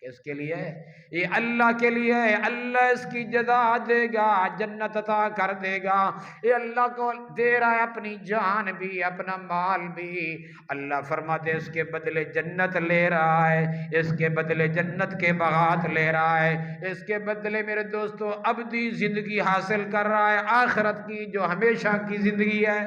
اس کے لیے، یہ اللہ کے لیے، اللہ اس کی جزا دے گا، جنت عطا کر دے گا۔ یہ اللہ کو دے رہا ہے اپنی جان بھی، اپنا مال بھی، اللہ فرماتے اس کے بدلے جنت لے رہا ہے، اس کے بدلے جنت کے باغات لے رہا ہے، اس کے بدلے میرے دوستو ابدی زندگی حاصل کر رہا ہے، آخرت کی جو ہمیشہ کی زندگی ہے،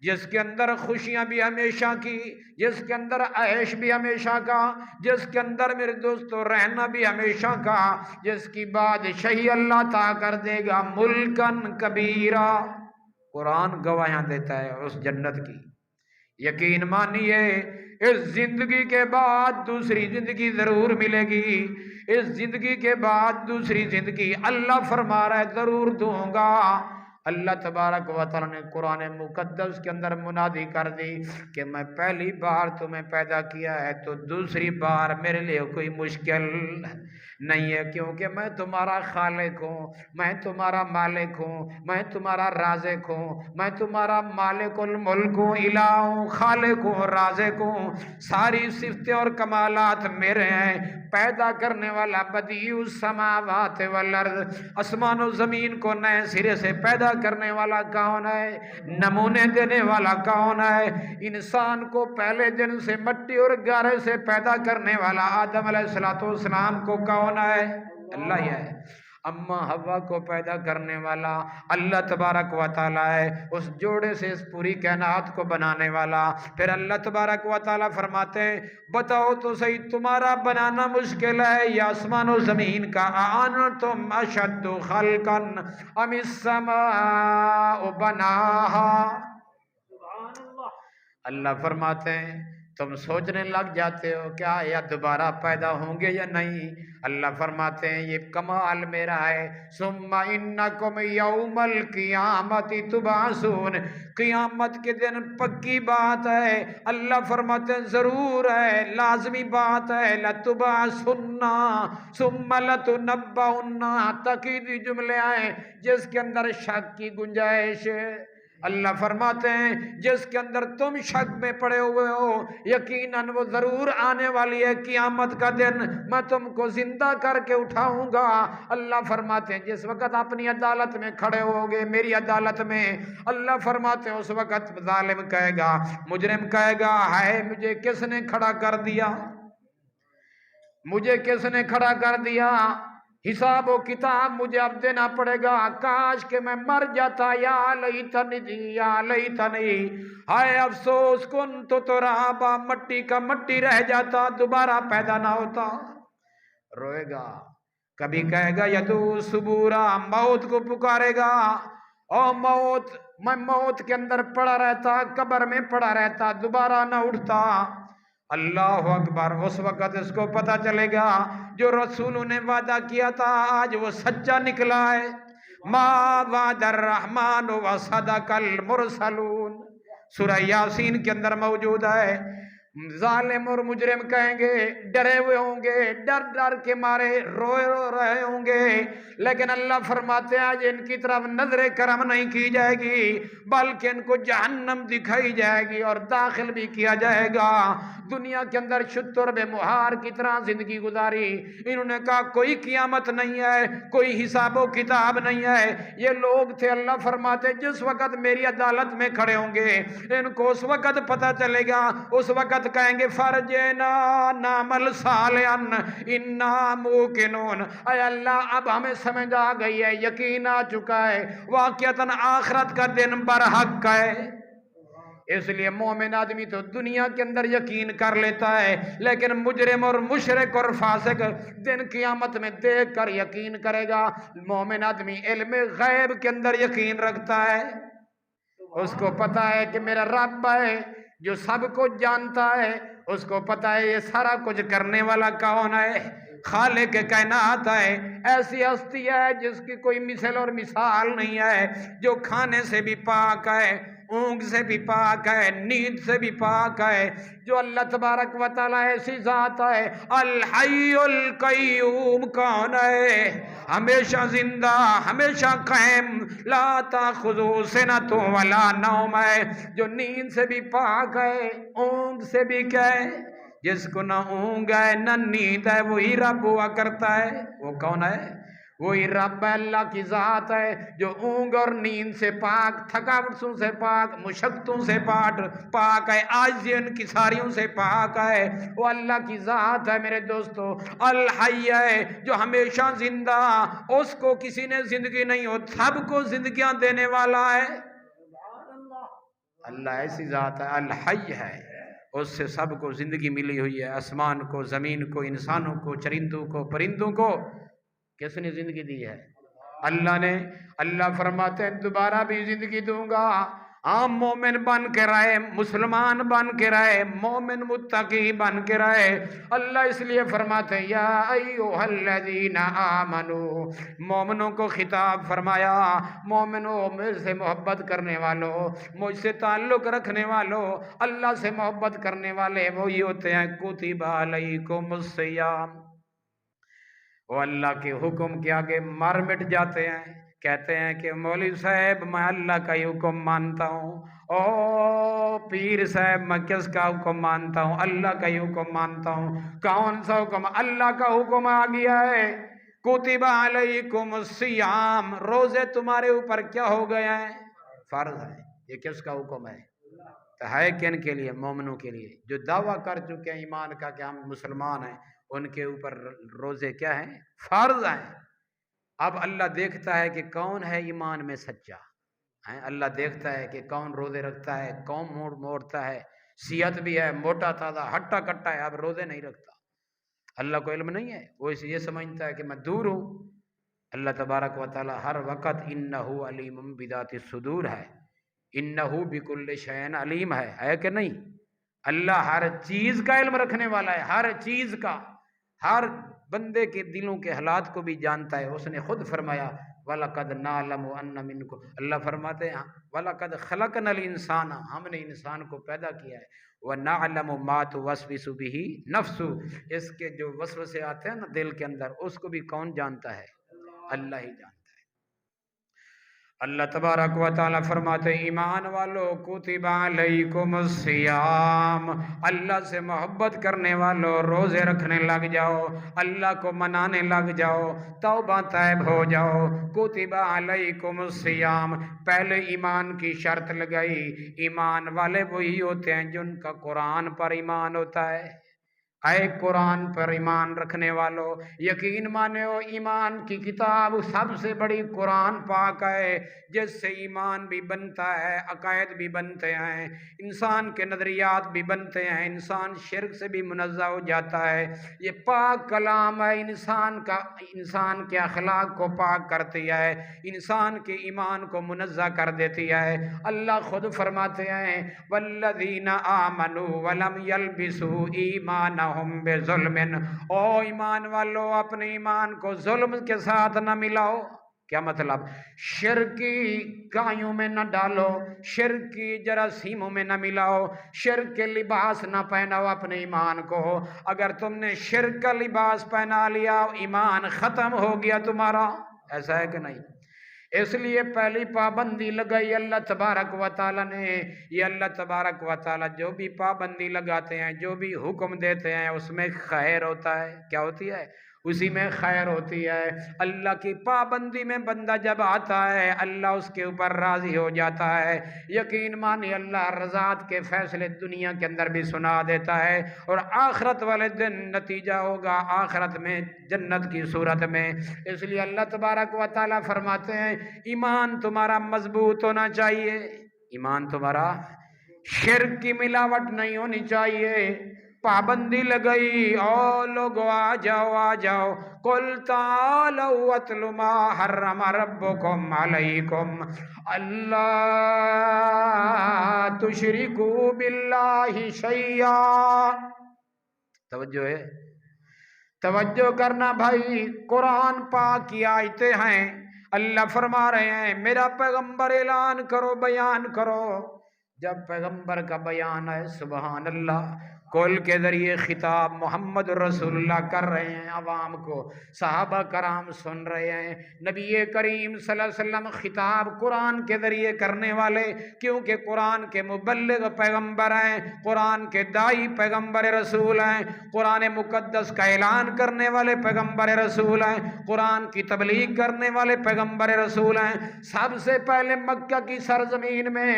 جس کے اندر خوشیاں بھی ہمیشہ کی، جس کے اندر عیش بھی ہمیشہ کا، جس کے اندر میرے دوستو رہنا بھی ہمیشہ کا، جس کی بادشاہی اللہ عطا کر دے گا ملکن کبیرہ۔ قرآن گواہیاں دیتا ہے اس جنت کی۔ یقین مانیے اس زندگی کے بعد دوسری زندگی ضرور ملے گی، اس زندگی کے بعد دوسری زندگی اللہ فرما رہا ہے ضرور دوں گا۔ اللہ تبارک و تعالیٰ نے قرآن مقدس کے اندر منادی کر دی کہ میں پہلی بار تمہیں پیدا کیا ہے تو دوسری بار میرے لیے کوئی مشکل نہیں ہے، کیونکہ میں تمہارا خالق ہوں، میں تمہارا مالک ہوں، میں تمہارا رازق ہوں، میں تمہارا مالک الملک ہوں، الہ ہوں، خالق ہوں، رازق ہوں، ساری صفتیں اور کمالات میرے ہیں۔ پیدا کرنے والا بدیع السماوات والارض، آسمان و زمین کو نئے سرے سے پیدا کرنے والا کون ہے؟ نمونے دینے والا کون ہے؟ انسان کو پہلے دن سے مٹی اور گارے سے پیدا کرنے والا آدم علیہ السلام کو کون ہے؟ اللہ ہی ہے۔ اما حوا کو پیدا کرنے والا اللہ تبارک و تعالیٰ ہے، اس جوڑے سے اس پوری کائنات کو بنانے والا۔ پھر اللہ تبارک و تعالیٰ فرماتے ہیں بتاؤ تو صحیح تمہارا بنانا مشکل ہے یا آسمان و زمین کا؟ اَأَنْتُمْ أَشَدُّ خَلْقًا أَمِ السَّمَاءُ بَنَاهَا۔ اللہ فرماتے ہیں تم سوچنے لگ جاتے ہو کیا یا دوبارہ پیدا ہوں گے یا نہیں؟ اللہ فرماتے ہیں یہ کمال میرا ہے۔ ثم انکم یوم القیامت تبعثون، قیامت کے دن پکی بات ہے، اللہ فرماتے ہیں ضرور ہے، لازمی بات ہے، لتبعثن ثم لتنبؤن، تاکیدی جملے آئے جس کے اندر شک کی گنجائش ہے۔ اللہ فرماتے ہیں جس کے اندر تم شک میں پڑے ہوئے ہو یقیناً وہ ضرور آنے والی ہے قیامت کا دن، میں تم کو زندہ کر کے اٹھاؤں گا۔ اللہ فرماتے ہیں جس وقت اپنی عدالت میں کھڑے ہوگے، میری عدالت میں، اللہ فرماتے ہیں اس وقت ظالم کہے گا، مجرم کہے گا ہائے مجھے کس نے کھڑا کر دیا، مجھے کس نے کھڑا کر دیا، حساب و کتاب مجھے اب دینا پڑے گا، کاش کہ میں مر جاتا، یا لیتنی یا لیتنی، ہائے افسوس کنت ترابا، مٹی کا مٹی رہ جاتا، دوبارہ پیدا نہ ہوتا۔ روئے گا، کبھی کہے گا یدو سبورا، موت کو پکارے گا، او موت میں موت کے اندر پڑا رہتا، قبر میں پڑا رہتا، دوبارہ نہ اٹھتا۔ اللہ اکبر، اس وقت اس کو پتہ چلے گا جو رسولوں نے وعدہ کیا تھا آج وہ سچا نکلا ہے۔ ما وعد الرحمن وصدق المرسلون، سورہ یاسین کے اندر موجود ہے۔ ظالم اور مجرم کہیں گے، ڈرے ہوئے ہوں گے، ڈر ڈر کے مارے رو رہے ہوں گے، لیکن اللہ فرماتے ہیں آج ان کی طرف نظر کرم نہیں کی جائے گی بلکہ ان کو جہنم دکھائی جائے گی اور داخل بھی کیا جائے گا۔ دنیا کے اندر شتر بے مہار کی طرح زندگی گزاری، انہوں نے کہا کوئی قیامت نہیں ہے، کوئی حساب و کتاب نہیں ہے۔ یہ لوگ تھے اللہ فرماتے جس وقت میری عدالت میں کھڑے ہوں گے ان کو اس وقت پتہ چلے گا، اس وقت کہیں گے فرجنا نعمل صالحا انا موقنون، اے اللہ اب ہمیں سمجھ آ گئی ہے، یقین آ چکا ہے، واقعتاً آخرت کا دن برحق ہے۔ اس لیے مومن آدمی تو دنیا کے اندر یقین کر لیتا ہے لیکن مجرم اور مشرک اور فاسق دن قیامت میں دیکھ کر یقین کرے گا۔ مومن آدمی علم غیب کے اندر یقین رکھتا ہے، اس کو پتا ہے کہ میرا رب ہے جو سب کو جانتا ہے، اس کو پتا ہے یہ سارا کچھ کرنے والا کون ہے، خالق کائنات ہے، ایسی ہستی ہے جس کی کوئی مثل اور مثال نہیں ہے، جو کھانے سے بھی پاک ہے، اونگ سے بھی پاک ہے، نیند سے بھی پاک ہے، جو اللہ تبارک و تعالیٰ ایسی ذات ہے۔ الحی القیوم کون ہے؟ ہمیشہ زندہ، ہمیشہ قائم، لا تاخذہ سنۃ ولا نوم ہے، جو نیند سے بھی پاک ہے، اونگ سے بھی کیا ہے، جس کو نہ اونگ ہے نہ نیند ہے وہی رب ہوا کرتا ہے۔ وہ کون ہے؟ وہی رب ہے، اللہ کی ذات ہے جو اونگ اور نیند سے پاک، تھکاوٹوں سے پاک، مشقتوں سے پاک ہے، عاجزی انکساریوں سے پاک ہے۔ وہ اللہ کی ذات ہے میرے دوستو، الحی ہے جو ہمیشہ زندہ، اس کو کسی نے زندگی نہیں ہو، سب کو زندگیاں دینے والا ہے۔ اللہ ایسی ذات ہے، الحی ہے، اس سے سب کو زندگی ملی ہوئی ہے، آسمان کو، زمین کو، انسانوں کو، چرندوں کو، پرندوں کو کس نے زندگی دی ہے؟ اللہ نے۔ اللہ فرماتے ہیں دوبارہ بھی زندگی دوں گا، عام مومن بن کے رہے، مسلمان بن کے رہے، مومن متقی بن کے رہے۔ اللہ اس لیے فرماتے ہیں یا ایھا الذین آمنو، مومنوں کو خطاب فرمایا، مومنوں مجھ سے محبت کرنے والوں، مجھ سے تعلق رکھنے والوں، اللہ سے محبت کرنے والے وہی ہوتے ہیں کتب علیکم الصیام۔ وہ اللہ کے حکم کے آگے مر مٹ جاتے ہیں، کہتے ہیں کہ مولوی صاحب میں اللہ کا ہی حکم مانتا ہوں، او پیر صاحب میں کس کا حکم مانتا ہوں؟ اللہ کا ہی حکم مانتا ہوں۔ کون سا حکم؟ اللہ کا حکم آ گیا ہے، کتب علیکم الصیام، روزے تمہارے اوپر کیا ہو گئے ہیں؟ فرض ہے۔ یہ کس کا حکم ہے؟ تو ہے کن کے لیے؟ مومنوں کے لیے، جو دعویٰ کر چکے ہیں ایمان کا کہ ہم مسلمان ہیں، ان کے اوپر روزے کیا ہیں؟ فرض ہیں۔ اب اللہ دیکھتا ہے کہ کون ہے ایمان میں سچا، اللہ دیکھتا ہے کہ کون روزے رکھتا ہے، کون موڑتا ہے، صحت بھی ہے، موٹا تازہ ہٹا کٹا ہے، اب روزے نہیں رکھتا۔ اللہ کو علم نہیں ہے، وہ یہ سمجھتا ہے کہ میں دور ہوں۔ اللہ تبارک و تعالی ہر وقت انہ علیم بذات الصدور ہے، انہ بکل شیء علیم ہے کہ نہیں؟ اللہ ہر چیز کا علم رکھنے والا ہے، ہر چیز کا، ہر بندے کے دلوں کے حالات کو بھی جانتا ہے۔ اس نے خود فرمایا وَلَقَدْ نَعْلَمُ أَنَّ مِنْكُمْ، اللہ فرماتے ہیں وَلَقَدْ خَلَقْنَا الْإِنسَانَ، ہم نے انسان کو پیدا کیا ہے، وَنَعْلَمُ مَا تُوَسْوِسُ بِهِ نَفْسُهُ، اس کے جو وسوسے آتے ہیں نا دل کے اندر، اس کو بھی کون جانتا ہے؟ اللہ ہی جانتا ہے۔ اللہ تبارک و تعالی فرماتے ہیں ایمان والو کتب علیکم الصیام، اللہ سے محبت کرنے والو روزے رکھنے لگ جاؤ، اللہ کو منانے لگ جاؤ، توبہ طیب ہو جاؤ۔ کتب علیکم الصیام، پہلے ایمان کی شرط لگائی، ایمان والے وہی ہوتے ہیں جن کا قرآن پر ایمان ہوتا ہے۔ اے قرآن پر ایمان رکھنے والو، یقین مانو ایمان کی کتاب سب سے بڑی قرآن پاک ہے، جس سے ایمان بھی بنتا ہے، عقائد بھی بنتے ہیں، انسان کے نظریات بھی بنتے ہیں، انسان شرک سے بھی منزہ ہو جاتا ہے۔ یہ پاک کلام ہے، انسان کے اخلاق کو پاک کرتی ہے، انسان کے ایمان کو منزہ کر دیتی ہے۔ اللہ خود فرماتے ہیں والذین آمنوا ولم یلبسوا ایمانہم بظلم، او ایمان والو اپنے ایمان کو ظلم کے ساتھ نہ ملاؤ۔ کیا مطلب؟ شرک کی کائیوں میں نہ ڈالو، شرک کی جراثیموں میں نہ ملاؤ، شرک کے لباس نہ پہناؤ اپنے ایمان کو۔ اگر تم نے شرک کا لباس پہنا لیا ایمان ختم ہو گیا تمہارا، ایسا ہے کہ نہیں؟ اس لیے پہلی پابندی لگائی اللہ تبارک و تعالی نے۔ یہ اللہ تبارک و تعالی جو بھی پابندی لگاتے ہیں، جو بھی حکم دیتے ہیں، اس میں خیر ہوتا ہے۔ کیا ہوتی ہے؟ اسی میں خیر ہوتی ہے۔ اللہ کی پابندی میں بندہ جب آتا ہے اللہ اس کے اوپر راضی ہو جاتا ہے۔ یقین مانی اللہ رضاعت کے فیصلے دنیا کے اندر بھی سنا دیتا ہے، اور آخرت والے دن نتیجہ ہوگا آخرت میں جنت کی صورت میں۔ اس لیے اللہ تبارک و تعالی فرماتے ہیں ایمان تمہارا مضبوط ہونا چاہیے، ایمان تمہارا شرک کی ملاوٹ نہیں ہونی چاہیے۔ پابندی لگئی او لوگو آ جاؤ قل تعالوا اتل ما حرم ربکم علیکم اللہ تشرکوا باللہ شیئا۔ توجہ ہے، توجہ کرنا بھائی، قرآن پاک کی آیتیں ہیں، اللہ فرما رہے ہیں میرا پیغمبر اعلان کرو، بیان کرو۔ جب پیغمبر کا بیان ہے سبحان اللہ، کل کے ذریعے خطاب محمد رسول اللہ کر رہے ہیں عوام کو، صحابہ کرام سن رہے ہیں، نبی کریم صلی اللہ علیہ وسلم خطاب قرآن کے ذریعے کرنے والے، کیونکہ قرآن کے مبلغ پیغمبر ہیں، قرآن کے داعی پیغمبر رسول ہیں، قرآن مقدس کا اعلان کرنے والے پیغمبر رسول ہیں، قرآن کی تبلیغ کرنے والے پیغمبر رسول ہیں۔ سب سے پہلے مکہ کی سرزمین میں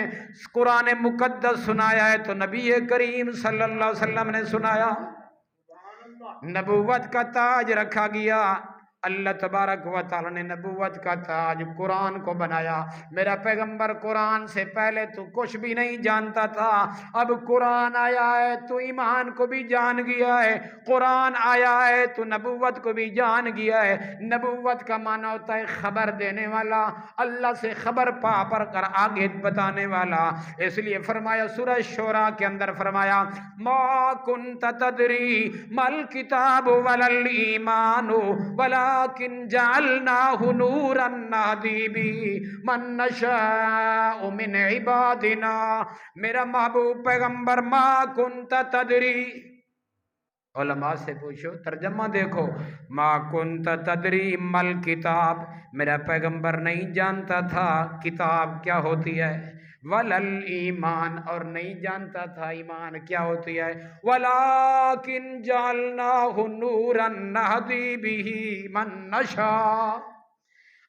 قرآن مقدس سنایا ہے تو نبی کریم صلی اللہ علیہ وسلم نے سنایا، نبوت کا تاج رکھا گیا، اللہ تبارک و تعالی نے نبوت کا تاج قرآن کو بنایا۔ میرا پیغمبر قرآن سے پہلے تو کچھ بھی نہیں جانتا تھا، اب قرآن آیا ہے تو ایمان کو بھی جان گیا ہے، قرآن آیا ہے تو نبوت کو بھی جان گیا ہے۔ نبوت کا معنی ہوتا ہے خبر دینے والا، اللہ سے خبر پا پر کر آگے بتانے والا۔ اس لیے فرمایا سورہ شورى کے اندر فرمایا ما کنت تدری مل کتاب ولا الایمان ولیکن جعلناہ نورا نہدی بہ من نشاء من عبادنا۔ میرا محبوب پیغمبر ما کنت تدری، علماء سے پوچھو ترجمہ دیکھو، ما کنت تدری مل کتاب، میرا پیغمبر نہیں جانتا تھا کتاب کیا ہوتی ہے، ولل ایمان، اور نہیں جانتا تھا ایمان کیا ہوتی ہے، ولیکن جعلناہ نورا نہدی بہ من نشاء،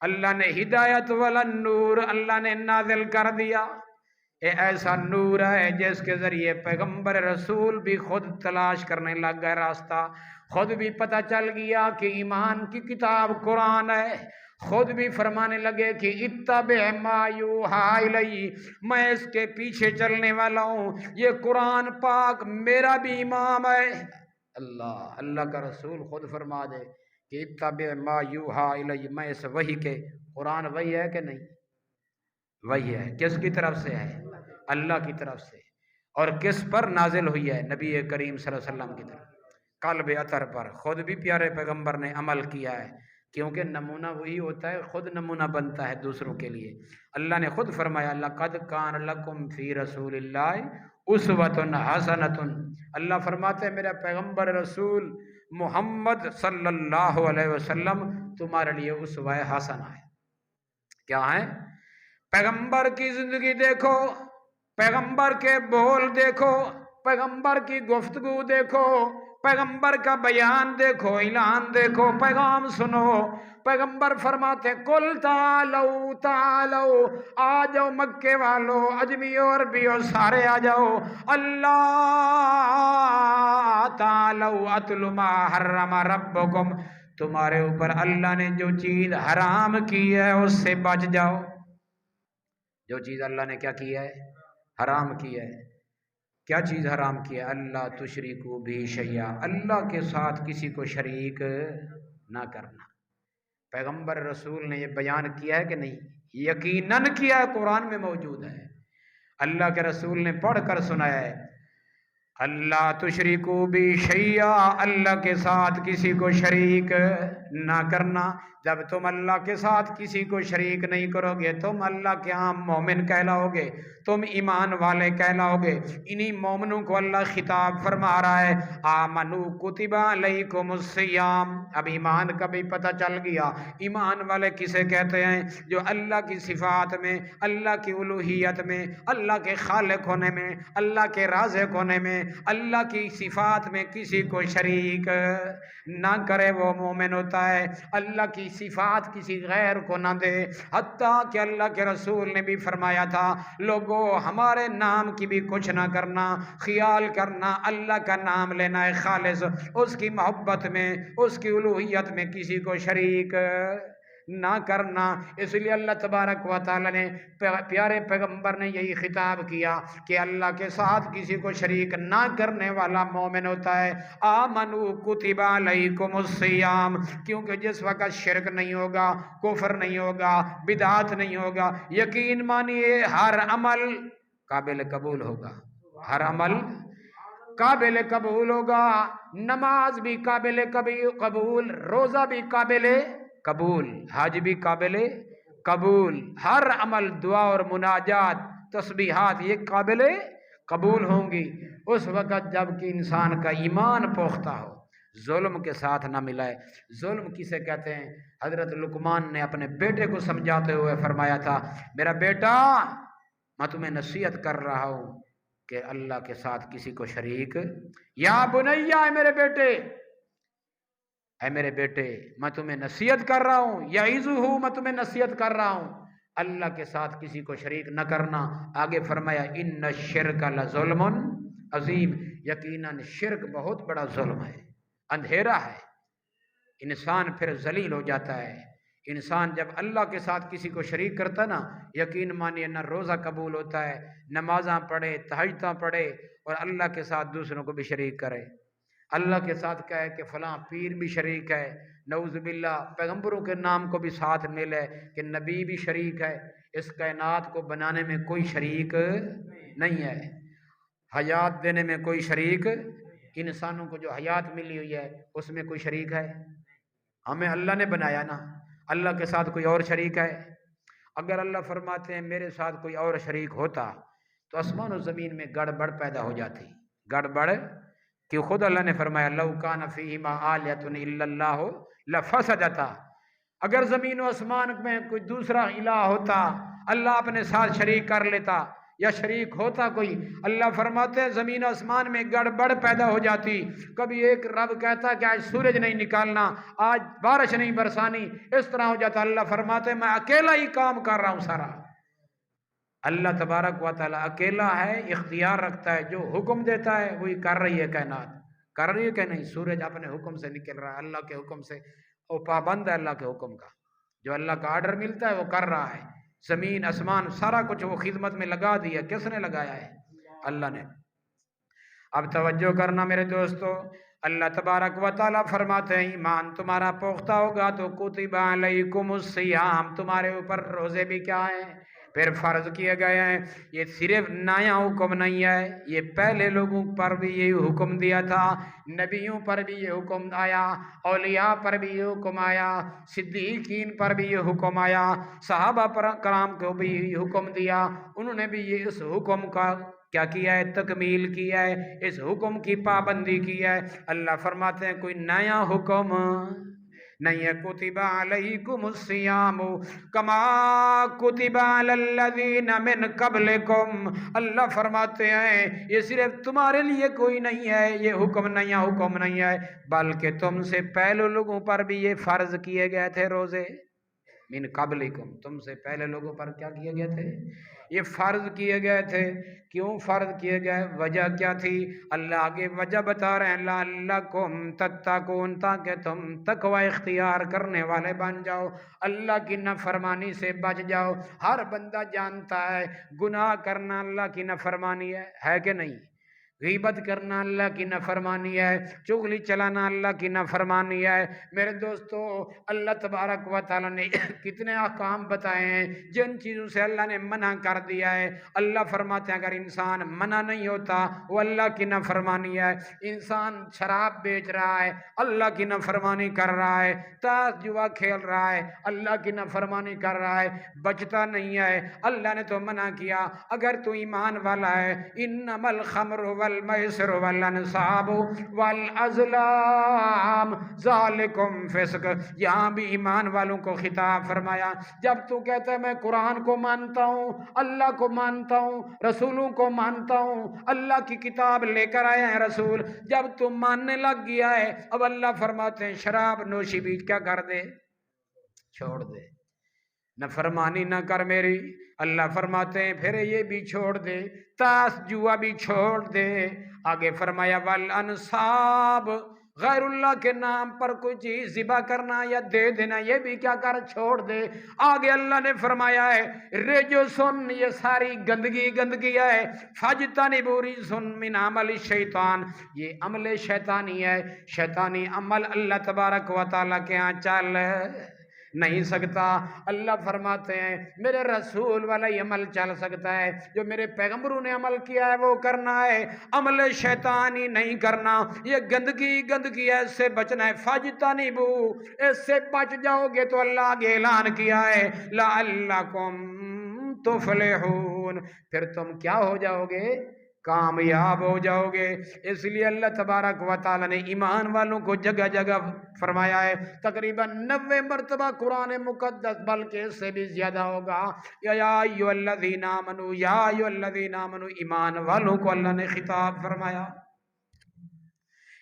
اللہ نے ہدایت والا نور اللہ نے نازل کر دیا۔ یہ ایسا نور ہے جس کے ذریعے پیغمبر رسول بھی خود تلاش کرنے لگ گئے راستہ، خود بھی پتہ چل گیا کہ ایمان کی کتاب قرآن ہے، خود بھی فرمانے لگے کہ اتبع ما یوحی الی، میں اس کے پیچھے چلنے والا ہوں، یہ قرآن پاک میرا بھی امام ہے۔ اللہ کا رسول خود فرما دے کہ اتبع ما یوحی الی، میں اس وحی کے، قرآن وحی ہے کہ نہیں؟ وحی ہے۔ کس کی طرف سے ہے؟ اللہ کی طرف سے۔ اور کس پر نازل ہوئی ہے؟ نبی کریم صلی اللہ علیہ وسلم کی طرف، قلب اطہر پر۔ خود بھی پیارے پیغمبر نے عمل کیا ہے، کیونکہ نمونہ وہی ہوتا ہے، خود نمونہ بنتا ہے دوسروں کے لیے۔ اللہ نے خود فرمایا لقد کان لکم فی رسول اللہ اسوۃ حسنۃ، اللہ فرماتے ہیں میرا پیغمبر رسول محمد صلی اللہ علیہ وسلم تمہارے لیے اسوہ حسنہ ہے۔ کیا ہے؟ پیغمبر کی زندگی دیکھو، پیغمبر کے بول دیکھو، پیغمبر کی گفتگو دیکھو، پیغمبر کا بیان دیکھو، اعلان دیکھو، پیغام سنو۔ پیغمبر فرماتے قل تعالو تعالو، آ جاؤ مکے والو، اجمیو عربیو سارے آ جاؤ، اللہ تعالو اتل ما حرم ربکم، تمہارے اوپر اللہ نے جو چیز حرام کی ہے اس سے بچ جاؤ۔ جو چیز اللہ نے کیا کی ہے؟ حرام کی ہے۔ کیا چیز حرام کی ہے؟ اللہ تشرکو بھی شیئا، اللہ کے ساتھ کسی کو شریک نہ کرنا۔ پیغمبر رسول نے یہ بیان کیا ہے کہ نہیں؟ یقیناً کیا ہے، قرآن میں موجود ہے، اللہ کے رسول نے پڑھ کر سنایا ہے، اللہ تشرکو بھی شیئا، اللہ کے ساتھ کسی کو شریک نہ کرنا۔ جب تم اللہ کے ساتھ کسی کو شریک نہیں کرو گے تم اللہ کے عام مومن کہلاؤ گے، تم ایمان والے کہلاؤ گے۔ انہی مومنوں کو اللہ خطاب فرما رہا ہے آمنو کتب علیکم الصیام۔ اب ایمان کا بھی پتہ چل گیا، ایمان والے کسے کہتے ہیں؟ جو اللہ کی صفات میں، اللہ کی الوہیت میں، اللہ کے خالق ہونے میں، اللہ کے رازق ہونے میں، اللہ کی صفات میں کسی کو شریک نہ کرے، وہ مومن ہوتا ہے۔ اللہ کی صفات کسی غیر کو نہ دے، حتیٰ کہ اللہ کے رسول نے بھی فرمایا تھا لوگوں ہمارے نام کی بھی کچھ نہ کرنا، خیال کرنا اللہ کا نام لینا ہے خالص، اس کی محبت میں، اس کی الوہیت میں کسی کو شریک نہ کرنا۔ اس لیے اللہ تبارک و تعالی نے پیارے پیغمبر نے یہی خطاب کیا کہ اللہ کے ساتھ کسی کو شریک نہ کرنے والا مومن ہوتا ہے۔ آمنو کتب علیکم الصیام، کیونکہ جس وقت شرک نہیں ہوگا، کفر نہیں ہوگا، بدعت نہیں ہوگا، یقین مانیے ہر عمل قابل قبول ہوگا، ہر عمل قابل قبول ہوگا، نماز بھی قابل قبول، روزہ بھی قابل قبول، حج بھی قابل قبول، ہر عمل، دعا اور مناجات، تسبیحات، یہ قابل قبول ہوں گی اس وقت جب کہ انسان کا ایمان پختہ ہو، ظلم کے ساتھ نہ ملائے۔ ظلم کسے کہتے ہیں؟ حضرت لقمان نے اپنے بیٹے کو سمجھاتے ہوئے فرمایا تھا، میرا بیٹا میں تمہیں نصیحت کر رہا ہوں کہ اللہ کے ساتھ کسی کو شریک، یا بنیا، اے میرے بیٹے میں تمہیں نصیحت کر رہا ہوں، یعظہ، میں تمہیں نصیحت کر رہا ہوں، اللہ کے ساتھ کسی کو شریک نہ کرنا۔ آگے فرمایا ان الشرک لظلم عظیم، یقیناً شرک بہت بڑا ظلم ہے، اندھیرا ہے، انسان پھر ذلیل ہو جاتا ہے۔ انسان جب اللہ کے ساتھ کسی کو شریک کرتا نا، یقین مانیے نہ روزہ قبول ہوتا ہے، نمازاں پڑھے، تہجداں پڑھے، اور اللہ کے ساتھ دوسروں کو بھی شریک کرے، اللہ کے ساتھ کہے کہ فلاں پیر بھی شریک ہے، نعوذ باللہ پیغمبروں کے نام کو بھی ساتھ ملے کہ نبی بھی شریک ہے۔ اس کائنات کو بنانے میں کوئی شریک نہیں ہے، حیات دینے میں کوئی شریک، انسانوں کو جو حیات ملی ہوئی ہے اس میں کوئی شریک ہے؟ ہمیں اللہ نے بنایا نا، اللہ کے ساتھ کوئی اور شریک ہے؟ اگر اللہ فرماتے ہیں میرے ساتھ کوئی اور شریک ہوتا تو آسمان و زمین میں گڑبڑ پیدا ہو جاتی، گڑبڑ، کہ خود اللہ نے فرمایا لو کان فیہما آلیۃ الا اللہ لفسدتا، اگر زمین و آسمان میں کوئی دوسرا الہ ہوتا، اللہ اپنے ساتھ شریک کر لیتا یا شریک ہوتا کوئی، اللہ فرماتے ہیں زمین و آسمان میں گڑبڑ پیدا ہو جاتی۔ کبھی ایک رب کہتا کہ آج سورج نہیں نکالنا، آج بارش نہیں برسانی، اس طرح ہو جاتا۔ اللہ فرماتے ہیں میں اکیلا ہی کام کر رہا ہوں سارا۔ اللہ تبارک و تعالیٰ اکیلا ہے، اختیار رکھتا ہے، جو حکم دیتا ہے وہی کر رہی ہے کائنات، کر رہی ہے کہ نہیں؟ سورج اپنے حکم سے نکل رہا ہے، اللہ کے حکم سے، وہ پابند ہے اللہ کے حکم کا، جو اللہ کا آرڈر ملتا ہے وہ کر رہا ہے۔ زمین آسمان سارا کچھ وہ خدمت میں لگا دیا، کس نے لگایا ہے؟ اللہ نے۔ اب توجہ کرنا میرے دوستو، اللہ تبارک و تعالیٰ فرماتے ہیں ایمان تمہارا پختہ ہوگا تو کتب علیکم الصیام، تمہارے اوپر روزے بھی کیا ہیں؟ پھر فرض کیے گئے ہیں۔ یہ صرف نیا حکم نہیں ہے، یہ پہلے لوگوں پر بھی یہ حکم دیا تھا، نبیوں پر بھی یہ حکم آیا، اولیاء پر بھی یہ حکم آیا، صدیقین پر بھی یہ حکم آیا، صحابہ کرام کو بھی یہ حکم دیا، انہوں نے بھی یہ اس حکم کا کیا کیا ہے؟ تکمیل کیا ہے، اس حکم کی پابندی کی ہے۔ اللہ فرماتے ہیں کوئی نیا حکم نہیں ہے۔ کتب علیکم الصیام کما کتب علی الذین من قبلکم، اللہ فرماتے ہیں یہ صرف تمہارے لیے کوئی نہیں ہے، یہ حکم نیا حکم نہیں ہے، بلکہ تم سے پہلے لوگوں پر بھی یہ فرض کیے گئے تھے روزے، من قبلکم، تم سے پہلے لوگوں پر کیا کیے گئے تھے؟ یہ فرض کیے گئے تھے۔ کیوں فرض کیے گئے؟ وجہ کیا تھی؟ اللہ آگے وجہ بتا رہے ہیں لعلکم تتقون، تاکہ تم تقوی اختیار کرنے والے بن جاؤ، اللہ کی نافرمانی سے بچ جاؤ۔ ہر بندہ جانتا ہے گناہ کرنا اللہ کی نافرمانی ہے کہ نہیں؟ غیبت کرنا اللہ کی نافرمانی ہے، چغلی چلانا اللہ کی نافرمانی ہے۔ میرے دوستو اللہ تبارک و تعالیٰ نے کتنے احکام بتائے ہیں، جن چیزوں سے اللہ نے منع کر دیا ہے، اللہ فرماتے ہیں اگر انسان منع نہیں ہوتا وہ اللہ کی نافرمانی ہے۔ انسان شراب بیچ رہا ہے، اللہ کی نافرمانی کر رہا ہے، تاش جوا کھیل رہا ہے، اللہ کی نافرمانی کر رہا ہے، بچتا نہیں ہے، اللہ نے تو منع کیا۔ اگر تو ایمان والا ہے، انما الخمر والمیسر والانصاب والازلام ذالکم فسق، یہاں بھی ایمان والوں کو خطاب فرمایا۔ جب تو کہتا ہے میں قرآن کو مانتا ہوں، اللہ کو مانتا ہوں، رسولوں کو مانتا ہوں، اللہ کی کتاب لے کر آئے ہیں رسول، جب تو ماننے لگ گیا ہے، اب اللہ فرماتے ہیں شراب نوشی بھی کیا کر دے؟ چھوڑ دے، نافرمانی نہ کر میری۔ اللہ فرماتے ہیں پھر یہ بھی چھوڑ دے، تاش جوا بھی چھوڑ دے۔ آگے فرمایا والانصاب، غیر اللہ کے نام پر کوئی چیز ذبح کرنا یا دے دینا یہ بھی کیا کر؟ چھوڑ دے۔ آگے اللہ نے فرمایا ہے رجسن، یہ ساری گندگی ہے، فاجتنبوا رجسن من عمل الشیطان، یہ عمل شیطانی ہے، شیطانی عمل اللہ تبارک و تعالیٰ کے ہاں چل نہیں سکتا۔ اللہ فرماتے ہیں میرے رسول والا یہ عمل چل سکتا ہے، جو میرے پیغمبروں نے عمل کیا ہے وہ کرنا ہے، عمل شیطانی نہیں کرنا۔ یہ گندگی ہے، اس سے بچنا ہے، فاجتنبوا، اس سے بچ جاؤ گے تو اللہ آگے اعلان کیا ہے لعلکم تفلحون، پھر تم کیا ہو جاؤ گے؟ کامیاب ہو جاؤ گے۔ اس لیے اللہ تبارک و تعالی نے ایمان والوں کو جگہ جگہ فرمایا ہے، تقریباً 90 مرتبہ قرآن مقدس، بلکہ اس سے بھی زیادہ ہوگا، یا ایھا الذین آمنو، یا ایھا الذین آمنو، ایمان والوں کو اللہ نے خطاب فرمایا۔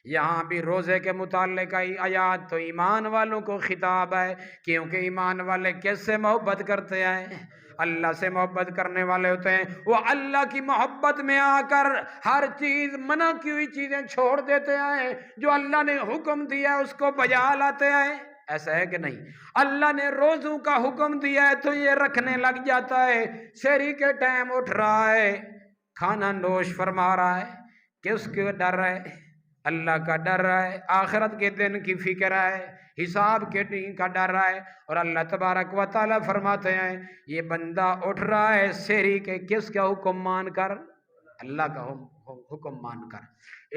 یہاں بھی روزے کے متعلق آئی آیات تو ایمان والوں کو خطاب ہے، کیونکہ ایمان والے کس سے محبت کرتے ہیں؟ اللہ سے محبت کرنے والے ہوتے ہیں۔ وہ اللہ کی محبت میں آ کر ہر چیز، منع کی ہوئی چیزیں چھوڑ دیتے ہیں، جو اللہ نے حکم دیا ہے اس کو بجا لاتے ہیں۔ ایسا ہے کہ نہیں؟ اللہ نے روزوں کا حکم دیا ہے تو یہ رکھنے لگ جاتا ہے۔ سحری کے ٹائم اٹھ رہا ہے، کھانا نوش فرما رہا ہے، کس کا ڈر ہے؟ اللہ کا ڈر ہے، آخرت کے دن کی فکر ہے، حساب کے دن کا ڈر ہے۔ اور اللہ تبارک و تعالیٰ فرماتے ہیں یہ بندہ اٹھ رہا ہے سحری کے کس کا حکم مان کر؟ اللہ کا حکم مان کر۔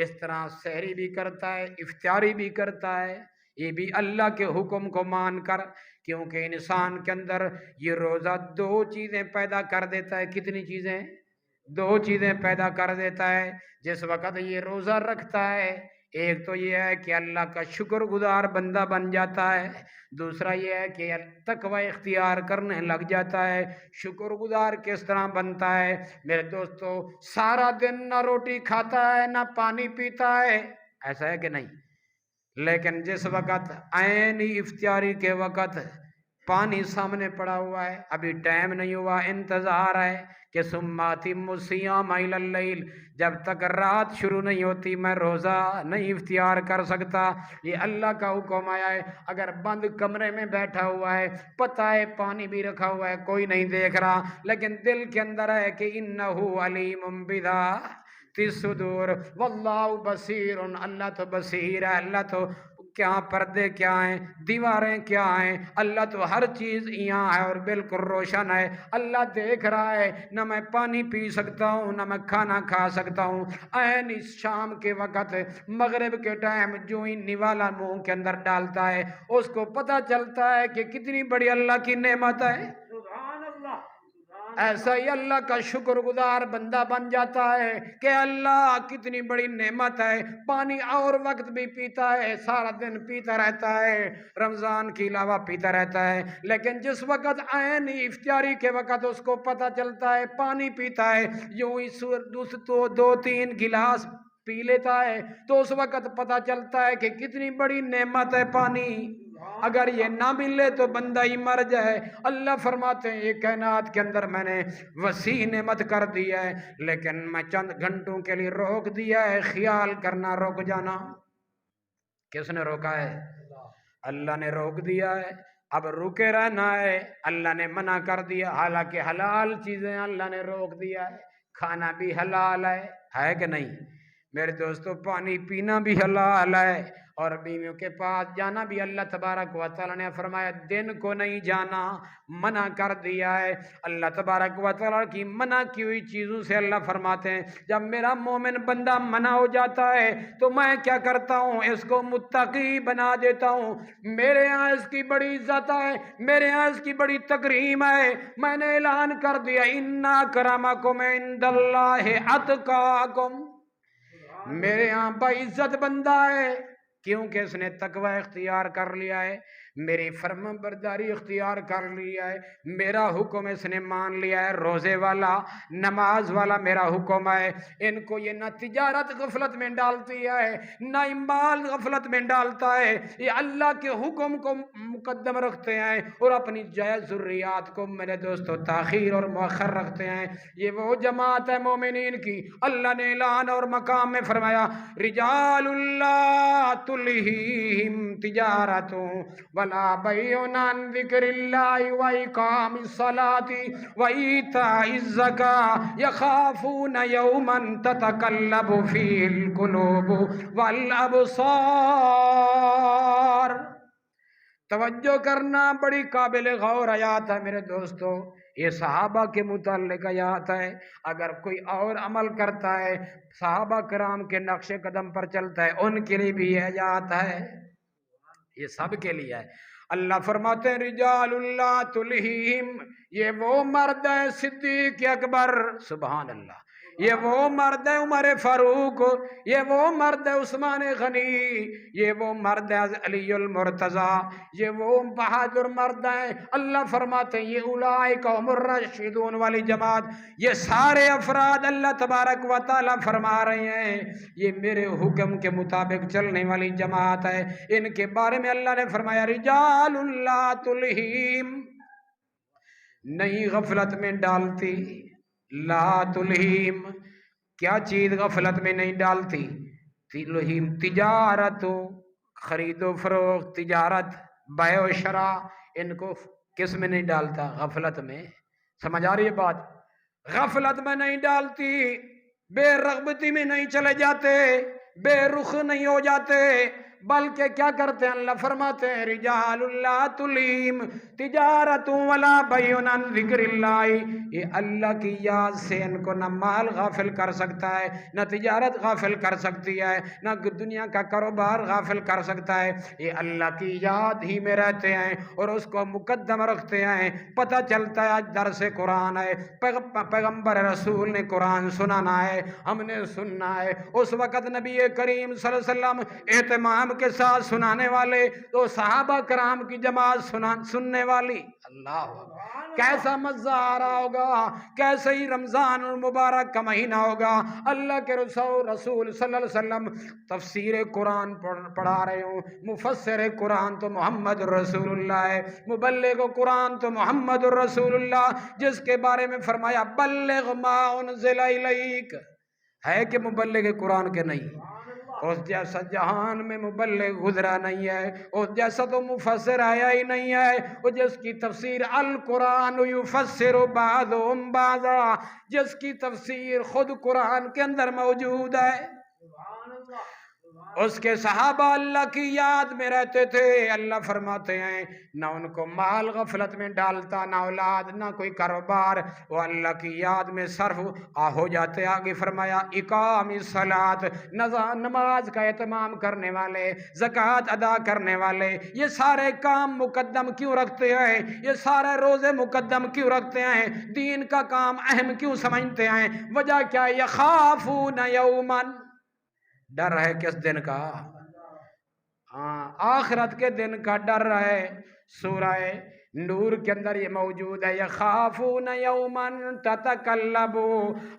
اس طرح سحری بھی کرتا ہے، افطاری بھی کرتا ہے، یہ بھی اللہ کے حکم کو مان کر، کیونکہ انسان کے اندر یہ روزہ دو چیزیں پیدا کر دیتا ہے۔ کتنی چیزیں؟ دو چیزیں پیدا کر دیتا ہے جس وقت یہ روزہ رکھتا ہے۔ ایک تو یہ ہے کہ اللہ کا شکر گزار بندہ بن جاتا ہے، دوسرا یہ ہے کہ تقوی اختیار کرنے لگ جاتا ہے۔ شکر گزار کس طرح بنتا ہے میرے دوستو؟ سارا دن نہ روٹی کھاتا ہے نہ پانی پیتا ہے، ایسا ہے کہ نہیں؟ لیکن جس وقت عین افطاری کے وقت پانی سامنے پڑا ہوا ہے، ابھی ٹائم نہیں ہوا، انتظار ہے کہ ثم اتموا الصیام الی اللیل، جب تک رات شروع نہیں ہوتی میں روزہ نہیں افطار کر سکتا۔ یہ اللہ کا حکم آیا ہے۔ اگر بند کمرے میں بیٹھا ہوا ہے، پتہ ہے پانی بھی رکھا ہوا ہے، کوئی نہیں دیکھ رہا، لیکن دل کے اندر ہے کہ انہ علیم بذات الصدور واللہ بصیر، اللہ تو بصیر ہے، اللہ تو کیا پردے کیا ہیں، دیواریں کیا ہیں، اللہ تو ہر چیز یہاں ہے اور بالکل روشن ہے۔ اللہ دیکھ رہا ہے، نہ میں پانی پی سکتا ہوں نہ میں کھانا کھا سکتا ہوں۔ عین اس شام کے وقت، مغرب کے ٹائم جو ہی نوالا منہ کے اندر ڈالتا ہے اس کو پتہ چلتا ہے کہ کتنی بڑی اللہ کی نعمت ہے۔ ایسا ہی اللہ کا شکر گزار بندہ بن جاتا ہے کہ اللہ کتنی بڑی نعمت ہے۔ پانی اور وقت بھی پیتا ہے، سارا دن پیتا رہتا ہے، رمضان کے علاوہ پیتا رہتا ہے، لیکن جس وقت عین افطاری کے وقت اس کو پتہ چلتا ہے پانی پیتا ہے، یوں ہی دو تین گلاس پی لیتا ہے تو اس وقت پتہ چلتا ہے کہ کتنی بڑی نعمت ہے پانی۔ اگر یہ نہ ملے تو بندہ ہی مر جائے۔ اللہ فرماتے ہیں یہ کائنات کے اندر میں نے وسیع نعمت کر دیا ہے، لیکن میں چند گھنٹوں کے لیے روک دیا ہے، خیال کرنا رک جانا۔ کس نے روکا ہے؟ اللہ نے روک دیا ہے، اب رکے رہنا ہے۔ اللہ نے منع کر دیا، حالانکہ حلال چیزیں اللہ نے روک دیا ہے، کھانا بھی حلال ہے کہ نہیں؟ میرے دوستو پانی پینا بھی حلال ہے، اور بیویوں کے پاس جانا بھی اللہ تبارک و تعالی نے فرمایا دن کو نہیں جانا، منع کر دیا ہے۔ اللہ تبارک و تعالی کی منع کی ہوئی چیزوں سے اللہ فرماتے ہیں جب میرا مومن بندہ منع ہو جاتا ہے تو میں کیا کرتا ہوں؟ اس کو متقی بنا دیتا ہوں۔ میرے ہاں اس کی بڑی عزت ہے، میرے ہاں اس کی بڑی تکریم ہے۔ میں نے اعلان کر دیا ان اکرمکم عند اللہ اتقاکم، میرے ہاں باعزت بندہ ہے کیونکہ اس نے تقوی اختیار کر لیا ہے، میری فرمان برداری اختیار کر لیا ہے، میرا حکم اس نے مان لیا ہے۔ روزے والا، نماز والا میرا حکم ہے، ان کو یہ نہ تجارت غفلت میں ڈالتی ہے نہ مال غفلت میں ڈالتا ہے، یہ اللہ کے حکم کو مقدم رکھتے ہیں اور اپنی جائز ضروریات کو میرے دوستو تاخیر اور مؤخر رکھتے ہیں۔ یہ وہ جماعت ہے مومنین کی۔ اللہ نے اعلان اور مقام میں فرمایا رجال اللہ تلہیہم تجارت ولا بیع عن ذکر اللہ واقام الصلاة وایتاء الزکاة یخافون یوما تتقلب فیہ القلوب والابصار۔ توجہ کرنا، بڑی قابل غور آیات ہے میرے دوستو، یہ صحابہ کے متعلق آیات ہے۔ اگر کوئی اور عمل کرتا ہے، صحابہ کرام کے نقش قدم پر چلتا ہے، ان کے لیے بھی یہ آیات ہے، یہ سب کے لیے ہے۔ اللہ فرماتے ہیں رجال اللہ تلہیہم، یہ وہ مرد ہے صدیق اکبر، سبحان اللہ، یہ وہ مرد ہے عمر فاروق، یہ وہ مرد ہے عثمان غنی، یہ وہ مرد ہے علی المرتضی، یہ وہ بہادر مرد ہیں۔ اللہ فرماتے ہیں یہ اولئک هم الراشدون والی جماعت، یہ سارے افراد اللہ تبارک و تعالی فرما رہے ہیں یہ میرے حکم کے مطابق چلنے والی جماعت ہے۔ ان کے بارے میں اللہ نے فرمایا رجال لا تلہیم، نہیں غفلت میں ڈالتی، لا تلہیم کیا چیز غفلت میں نہیں ڈالتی، تلہیم تجارت، خرید و فروخت، تجارت، بیع و شراء، ان کو کس میں نہیں ڈالتا؟ غفلت میں۔ سمجھ آ رہی ہے بات؟ غفلت میں نہیں ڈالتی، بے رغبتی میں نہیں چلے جاتے، بے رخ نہیں ہو جاتے، بلکہ کیا کرتے ہیں؟ اللہ فرماتے ہیں رجال لا تلہیم تجارت ولا بیع عن ذکر اللہ، یہ اللہ کی یاد سے ان کو نہ مال غافل کر سکتا ہے، نہ تجارت غافل کر سکتی ہے، نہ دنیا کا کاروبار غافل کر سکتا ہے، یہ اللہ کی یاد ہی میں رہتے ہیں اور اس کو مقدم رکھتے ہیں۔ پتہ چلتا ہے آج درس قرآن ہے، پیغمبر رسول نے قرآن سنانا ہے، ہم نے سننا ہے، اس وقت نبی کریم صلی اللہ علیہ وسلم اہتمام کے ساتھ سنانے والے تو صحابہ کرام کی جماعت سننے والی۔ اللہ کیسا مزہ آ رہا ہوگا، کیسے ہی رمضان المبارک کا مہینہ ہوگا، اللہ کے رسول صلی اللہ علیہ وسلم تفسیر قرآن پڑھا رہے ہوں، مفسر قرآن تو محمد رسول اللہ ہے، مبلغ قرآن تو محمد رسول اللہ، جس کے بارے میں فرمایا بلغ ما انزل الیک، ہے کہ مبلغ قرآن کے نہیں؟ اس جیسا جہان میں مبلغ گزرا نہیں ہے، اس جیسا تو مفسر آیا ہی نہیں ہے، وہ جس کی تفسیر القرآن یفسر بعضهم بعضا، جس کی تفسیر خود قرآن کے اندر موجود ہے۔ اس کے صحابہ اللہ کی یاد میں رہتے تھے، اللہ فرماتے ہیں نہ ان کو مال غفلت میں ڈالتا، نہ اولاد، نہ کوئی کاروبار، وہ اللہ کی یاد میں صرف ہو جاتے۔ آگے فرمایا اقام الصلاۃ، نماز کا اہتمام کرنے والے، زکوٰۃ ادا کرنے والے، یہ سارے کام مقدم کیوں رکھتے ہیں؟ یہ سارے روزے مقدم کیوں رکھتے ہیں؟ دین کا کام اہم کیوں سمجھتے ہیں؟ وجہ کیا ہے؟ یخافون یوما، ڈر ہے کس دن کا؟ آخرت کے دن کا ڈر ہے۔ سورہ نور کے اندر یہ موجود ہے یخافون یوما تتقلب،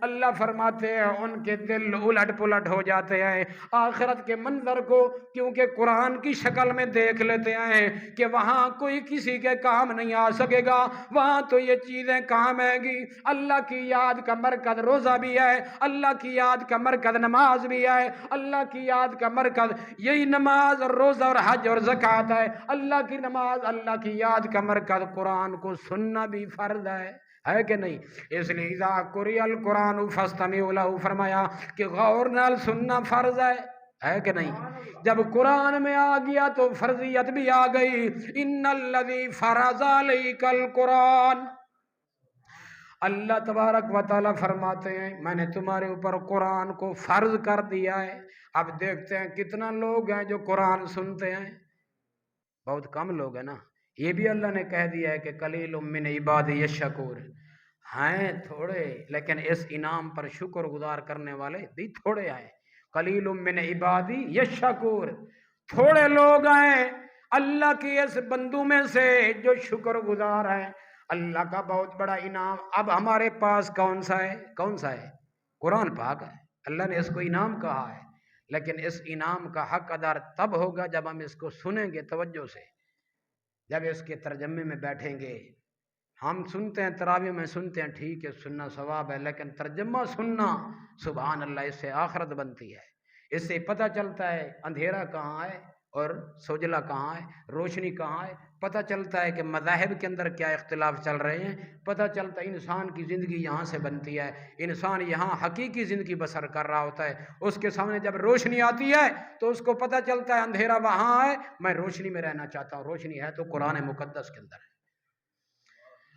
اللہ فرماتے ہیں ان کے دل الٹ پلٹ ہو جاتے ہیں آخرت کے منظر کو، کیونکہ قرآن کی شکل میں دیکھ لیتے ہیں کہ وہاں کوئی کسی کے کام نہیں آ سکے گا، وہاں تو یہ چیزیں کام آئیں گی۔ اللہ کی یاد کا مرکز روزہ بھی ہے، اللہ کی یاد کا مرکز نماز بھی ہے، اللہ کی یاد کا مرکز یہی نماز اور روزہ اور حج اور زکوٰۃ ہے۔ اللہ کی نماز، اللہ کی یاد کا مرکز قرآن کو سننا بھی فرض ہے کہ نہیں؟ اس لیے اذا قرئ القرآن فاستمعوا له، فرمایا کہ غور نال سننا فرض ہے کہ نہیں؟ جب قرآن میں آ گیا تو فرضیت بھی آ گئی۔ ان الذی فرض علیک القرآن، اللہ تبارک و تعالی فرماتے ہیں میں نے تمہارے اوپر قرآن کو فرض کر دیا ہے۔ اب دیکھتے ہیں کتنا لوگ ہیں جو قرآن سنتے ہیں؟ بہت کم لوگ ہیں نا۔ یہ بھی اللہ نے کہہ دیا ہے کہ قلیل من عبادی الشکور، ہیں تھوڑے لیکن اس انعام پر شکر گزار کرنے والے بھی تھوڑے ہیں۔ قلیل من عبادی الشکور، تھوڑے لوگ ہیں اللہ کی اس بندوں میں سے جو شکر گزار ہیں۔ اللہ کا بہت بڑا انعام اب ہمارے پاس کون سا ہے؟ قرآن پاک ہے۔ اللہ نے اس کو انعام کہا ہے، لیکن اس انعام کا حق ادا تب ہوگا جب ہم اس کو سنیں گے توجہ سے، جب اس کے ترجمے میں بیٹھیں گے۔ ہم سنتے ہیں تراویح میں سنتے ہیں، ٹھیک ہے سننا ثواب ہے، لیکن ترجمہ سننا سبحان اللہ، اس سے آخرت بنتی ہے، اس سے پتہ چلتا ہے اندھیرا کہاں ہے اور سوجلا کہاں ہے، روشنی کہاں ہے، پتہ چلتا ہے کہ مذاہب کے اندر کیا اختلاف چل رہے ہیں، پتہ چلتا ہے انسان کی زندگی یہاں سے بنتی ہے، انسان یہاں حقیقی زندگی بسر کر رہا ہوتا ہے، اس کے سامنے جب روشنی آتی ہے تو اس کو پتہ چلتا ہے اندھیرا وہاں ہے، میں روشنی میں رہنا چاہتا ہوں، روشنی ہے تو قرآن مقدس کے اندر ہے۔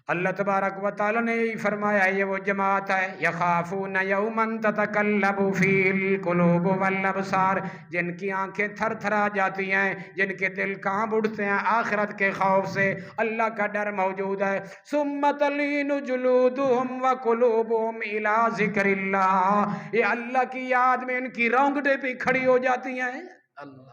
اللہ تبارک و تعالی نے فرمایا یہ وہ جماعت ہے یخافون یوما تتقلب فیہ القلوب والابصار، جن کی آنکھیں تھر تھرا جاتی ہیں، جن کے دل کانپ اٹھتے ہیں آخرت کے خوف سے، اللہ کا ڈر موجود ہے۔ ثم تلین جلودہم وقلوبہم الی ذکر اللہ، یہ اللہ کی یاد میں ان کی رونگٹیں بھی کھڑی ہو جاتی ہیں۔ اللہ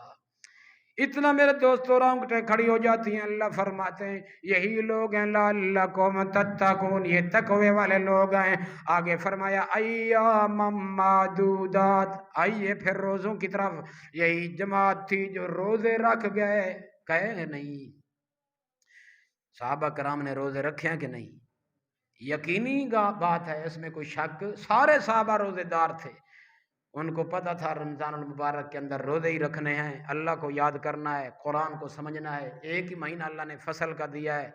اتنا میرے دوستو رونگٹیں کھڑی ہو جاتی ہیں۔ اللہ فرماتے ہیں یہی لوگ ہیں لعلکم تتقون، یہ تقوی والے لوگ ہیں۔ آگے فرمایا ایام معدودات، آئیے پھر روزوں کی طرف۔ یہی جماعت تھی جو روزے رکھ گئے، کہے نہیں صحابہ کرام نے روزے رکھے ہیں کہ نہیں؟ یقینی بات ہے، اس میں کوئی شک، سارے صحابہ روزے دار تھے، ان کو پتہ تھا رمضان المبارک کے اندر روزے ہی رکھنے ہیں، اللہ کو یاد کرنا ہے، قرآن کو سمجھنا ہے۔ ایک ہی مہینہ اللہ نے فصل کا دیا ہے،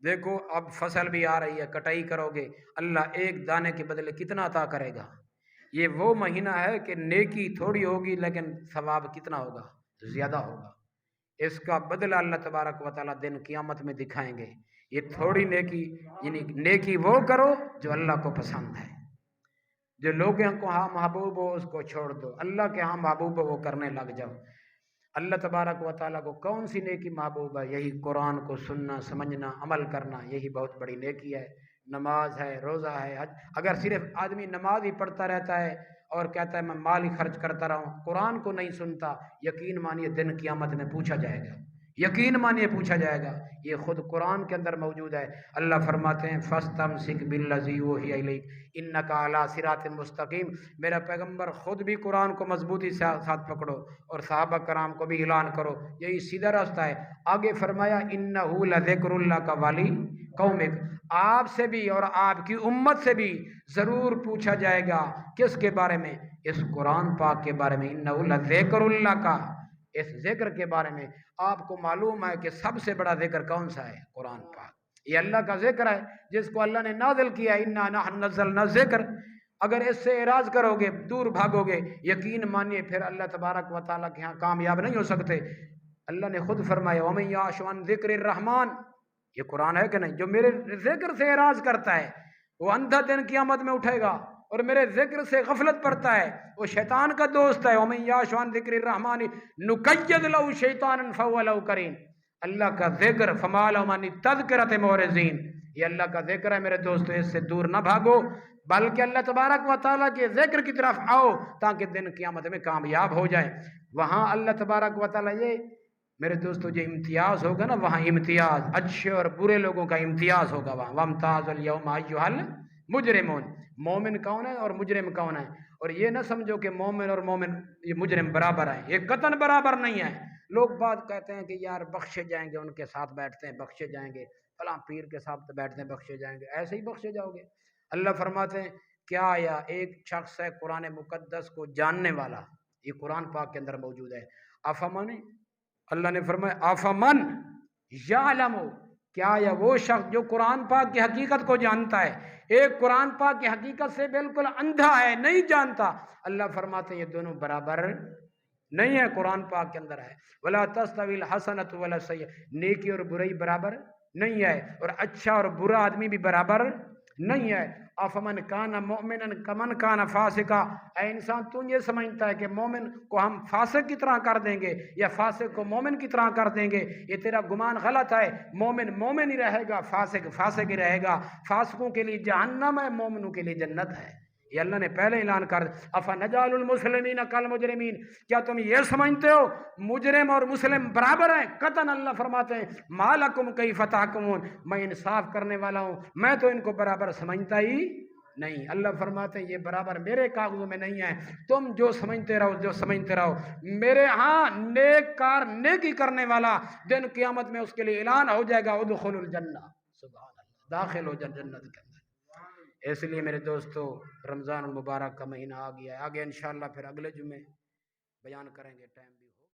دیکھو اب فصل بھی آ رہی ہے، کٹائی کرو گے، اللہ ایک دانے کے بدلے کتنا عطا کرے گا۔ یہ وہ مہینہ ہے کہ نیکی تھوڑی ہوگی لیکن ثواب کتنا ہوگا؟ زیادہ ہوگا۔ اس کا بدلہ اللہ تبارک و تعالیٰ دن قیامت میں دکھائیں گے۔ یہ تھوڑی نیکی، یعنی نیکی وہ کرو جو اللہ کو پسند ہے، جو لوگوں کو ہاں محبوب ہو اس کو چھوڑ دو، اللہ کے ہاں محبوب ہو وہ کرنے لگ جاؤ۔ اللہ تبارک و تعالیٰ کو کون سی نیکی محبوب ہے؟ یہی قرآن کو سننا، سمجھنا، عمل کرنا، یہی بہت بڑی نیکی ہے۔ نماز ہے، روزہ ہے، حج۔ اگر صرف آدمی نماز ہی پڑھتا رہتا ہے اور کہتا ہے میں مال ہی خرچ کرتا رہا ہوں، قرآن کو نہیں سنتا، یقین مانیے دن قیامت میں پوچھا جائے گا، یقین مانیے پوچھا جائے گا۔ یہ خود قرآن کے اندر موجود ہے۔ اللہ فرماتے ہیں فَاسْتَمْسِكْ بِالَّذِي أُوحِيَ إِلَيْكَ إِنَّكَ عَلَىٰ صِرَاطٍ مُسْتَقِيمٍ، میرا پیغمبر خود بھی قرآن کو مضبوطی سے ساتھ پکڑو اور صحابہ کرام کو بھی اعلان کرو، یہی سیدھا راستہ ہے۔ آگے فرمایا إِنَّهُ لَذِكْرٌ لَكَ وَلِقَوْمِكَ، آپ سے بھی اور آپ کی امت سے بھی ضرور پوچھا جائے گا، کس کے بارے میں؟ اس قرآن پاک کے بارے میں۔ إِنَّهُ لَذِكْرٌ لَكَ، اس ذکر کے بارے میں۔ آپ کو معلوم ہے کہ سب سے بڑا ذکر کون سا ہے؟ قرآن پاک، یہ اللہ کا ذکر ہے جس کو اللہ نے نازل کیا، اِنَّا نَحْنُ نَزَّلْنَا الذِّکْرَ۔ اگر اس سے اعراض کرو گے، دور بھاگو گے، یقین مانیے پھر اللہ تبارک و تعالیٰ کے ہاں کامیاب نہیں ہو سکتے۔ اللہ نے خود فرمایا وَمَن يَعْشُ عَن ذِکْرِ الرَّحْمَٰنِ، یہ قرآن ہے کہ نہیں؟ جو میرے ذکر سے اعراض کرتا ہے وہ اندھا دن قیامت میں اٹھے گا، اور میرے ذکر سے غفلت پڑتا ہے وہ شیطان کا دوست ہے۔ وَمَن يَعْشُ عَن ذِکْرِ الرَّحْمَٰنِ نُقَيِّضْ لَهُ شَيْطَانًا فَهُوَ لَهُ قَرِينٌ، اللہ کا ذکر فَمَا لَهُمْ عَنِ التَّذْكِرَةِ مُعْرِضِينَ، یہ اللہ کا ذکر ہے میرے دوستو، اس سے دور نہ بھاگو، بلکہ اللہ تبارک و تعالیٰ کے ذکر کی طرف آؤ تاکہ دن قیامت میں کامیاب ہو جائے۔ وہاں اللہ تبارک و تعالیٰ، یہ میرے دوستو جو امتیاز ہوگا نا، وہاں امتیاز، اچھے اور برے لوگوں کا امتیاز ہوگا وہاں۔ وَامْتَازُوا الْيَوْمَ أَيُّهَا الْمُجْرِمُونَ، مومن کون ہے اور مجرم کون ہے؟ اور یہ نہ سمجھو کہ مومن اور مومن یہ مجرم برابر ہیں، یہ قطعاً برابر نہیں ہے۔ لوگ بات کہتے ہیں کہ یار بخشے جائیں گے، ان کے ساتھ بیٹھتے ہیں بخشے جائیں گے، فلاں پیر کے ساتھ بیٹھتے ہیں بخشے جائیں گے، ایسے ہی بخشے جاؤ گے؟ اللہ فرماتے ہیں کیا یا ایک شخص ہے قرآن مقدس کو جاننے والا، یہ قرآن پاک کے اندر موجود ہے۔ افمن، اللہ نے فرمایا افمن یعلم، کیا یا وہ شخص جو قرآن پاک کی حقیقت کو جانتا ہے، ایک قرآن پاک کی حقیقت سے بالکل اندھا ہے، نہیں جانتا، اللہ فرماتے ہیں یہ دونوں برابر نہیں ہے۔ قرآن پاک کے اندر ہے وَلَا تَسْتَوِي الْحَسَنَةُ وَلَا السَّيِّئَةُ، نیکی اور برائی برابر نہیں ہے، اور اچھا اور برا آدمی بھی برابر نہیں ہے۔ افمن کان مؤمنا کمن کان فاسقا، اے انسان تو یہ سمجھتا ہے کہ مومن کو ہم فاسق کی طرح کر دیں گے یا فاسق کو مومن کی طرح کر دیں گے؟ یہ تیرا گمان غلط ہے۔ مومن مومن ہی رہے گا، فاسق فاسق ہی رہے گا۔ فاسقوں کے لیے جہنم ہے، مومنوں کے لیے جنت ہے، یہ اللہ نے پہلے اعلان کر۔ افنجعل المسلمین کالمجرمین، کیا تم یہ سمجھتے ہو مجرم اور مسلم برابر ہیں؟ قطعاً اللہ فرماتے ہیں ما لکم کیف تحکمون، میں انصاف کرنے والا ہوں، میں تو ان کو برابر سمجھتا ہی نہیں۔ اللہ فرماتے ہیں یہ برابر میرے کاغذوں میں نہیں ہے، تم جو سمجھتے رہو، جو سمجھتے رہو۔ میرے ہاں نیک کار، نیکی کرنے والا، دن قیامت میں اس کے لیے اعلان ہو جائے گا ادخلوا الجنہ، سبحان اللہ، داخل ہو جنت کے اندر۔ اس لیے میرے دوستو رمضان المبارک کا مہینہ آ گیا ہے، آگے انشاءاللہ پھر اگلے جمعے بیان کریں گے ٹائم